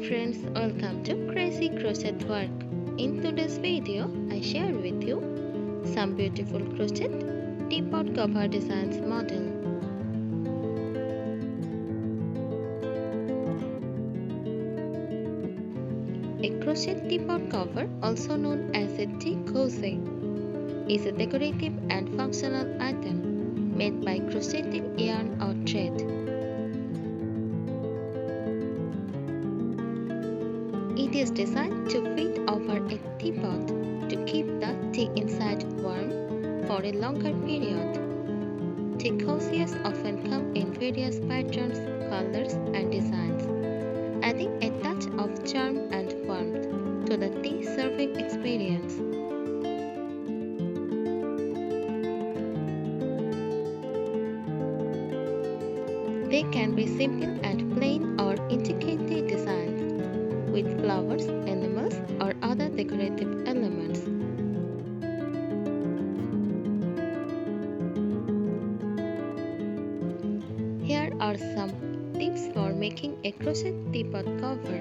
friends, welcome to Crazy Crochet Work. In today's video, I share with you some beautiful crochet teapot cover designs model. A crochet teapot cover, also known as a tea cozy, is a decorative and functional item made by crocheting yarn or thread. It is designed to fit over a teapot to keep the tea inside warm for a longer period. Tea cozies often come in various patterns, colors, and designs, adding a touch of charm and warmth to the tea serving experience. They can be simple and plain or intricately designed with flowers, animals, or other decorative elements. Here are some tips for making a crochet teapot cover.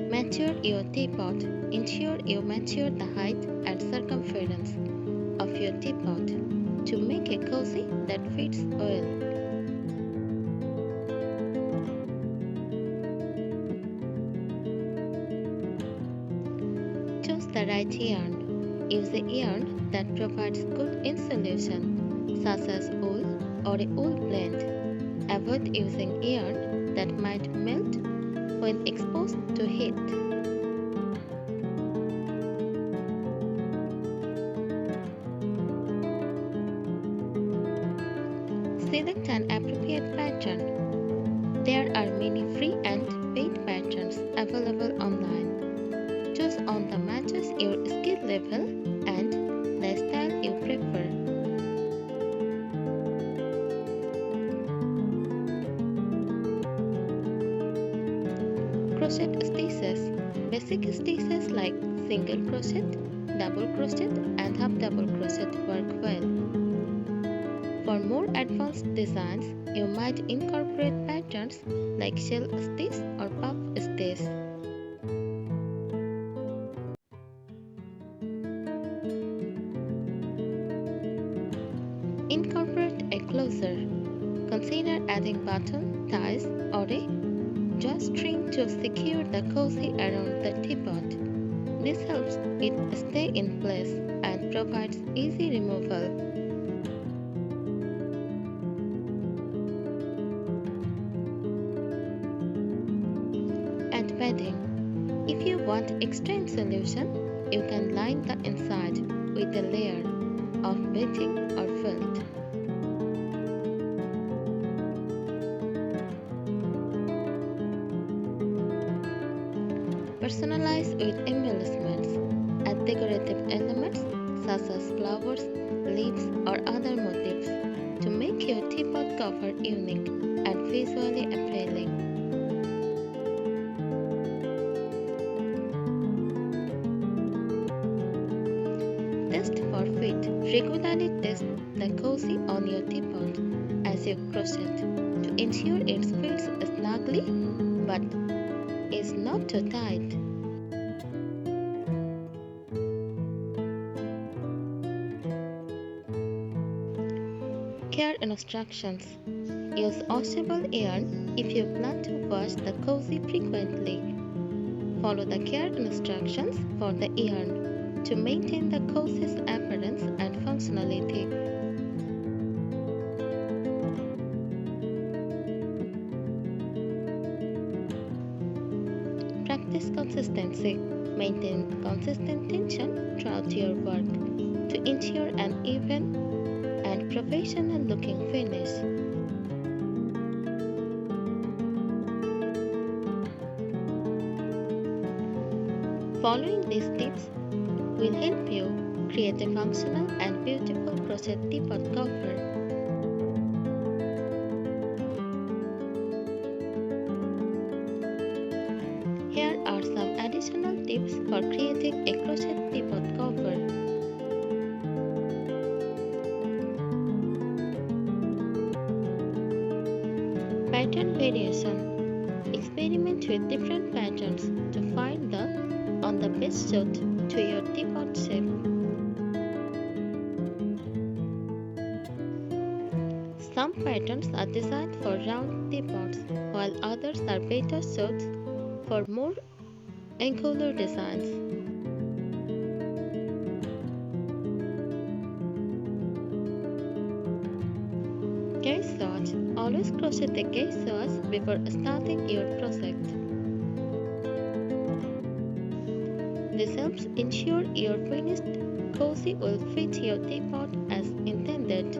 Measure your teapot. Ensure you measure the height and circumference of your teapot to make a cozy that fits well. Choose the right yarn. Use a yarn that provides good insulation, such as wool or a wool blend. Avoid using yarn that might melt when exposed to heat. Select an appropriate pattern. There are many free and paid patterns available online. Choose one that matches your skill level and the style you prefer. Crochet stitches. Basic stitches like single crochet, double crochet, and half double crochet work well. For more advanced designs, you might incorporate patterns like shell stitch or puff stitch. Incorporate a closer. Consider adding button, ties, or a drawstring to secure the cozy around the teapot. This helps it stay in place and provides easy removal. Padding. If you want extra insulation, you can line the inside with a layer of beading or felt. Personalize with embellishments. Add decorative elements such as flowers, leaves, or other motifs to make your teapot cover unique and visually appealing. Test for fit. Regularly test the cozy on your teapot as you crochet to ensure it fits snugly but is not too tight. Care instructions. Use washable yarn if you plan to wash the cozy frequently. Follow the care instructions for the yarn to maintain the cozy's appearance and functionality. Practice consistency. Maintain consistent tension throughout your work to ensure an even and professional looking finish. Following these tips will help you create a functional and beautiful crochet teapot cover. Here are some additional tips for creating a crochet teapot cover. Pattern variation. Experiment with different patterns to find the on the best suit to your teapot shape. Some patterns are designed for round teapots, while others are better suited for more angular designs. Case swatch. Always crochet the case swatch before starting your project. This helps ensure your finished cozy will fit your teapot as intended.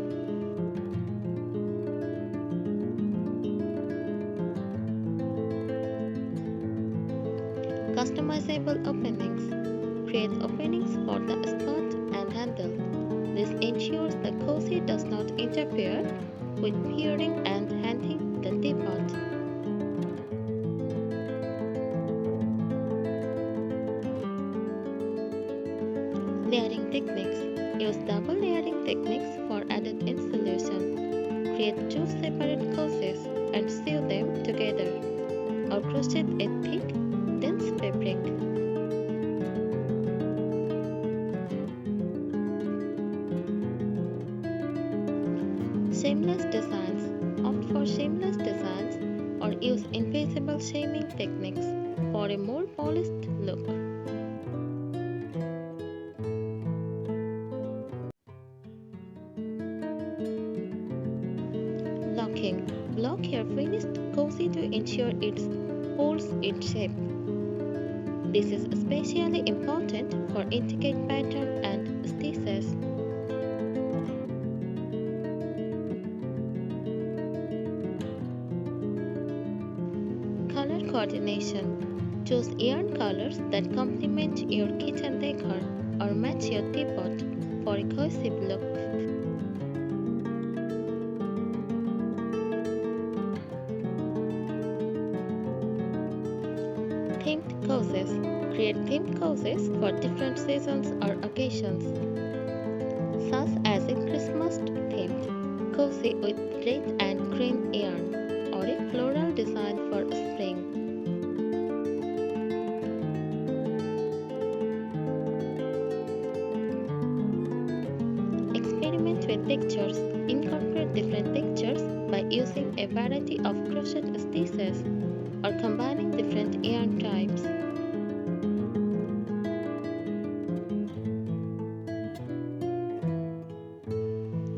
Customizable openings. Create openings for the skirt and handle. This ensures the cozy does not interfere with peering and handling the teapot. Layering techniques. Use double layering techniques for added insulation. Create two separate cozies and sew them together, or crochet a thick, dense fabric. Seamless designs. Opt for seamless designs or use invisible seaming techniques for a more polished look. Blocking. Block your finished cozy to ensure it holds its shape. This is especially important for intricate patterns and stitches. Color coordination. Choose yarn colors that complement your kitchen decor or match your teapot for a cohesive look. Themed cozies. Create themed cozies for different seasons or occasions, such as a Christmas themed cozy with red and green yarn, or a floral design for spring. Experiment with textures. Incorporate different textures by using a variety of crochet stitches or combining different yarn types.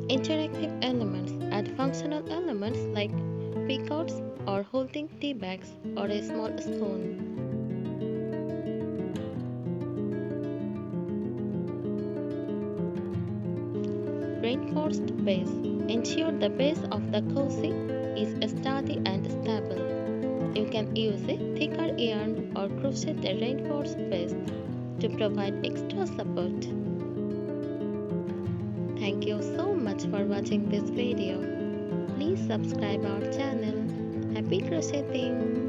Interactive elements. Add functional elements like peacocks or holding tea bags or a small spoon. Reinforced base. Ensure the base of the cozy is sturdy and stable. You can use a thicker yarn or crochet a reinforced base to provide extra support. Thank you so much for watching this video. Please subscribe our channel. Happy crocheting!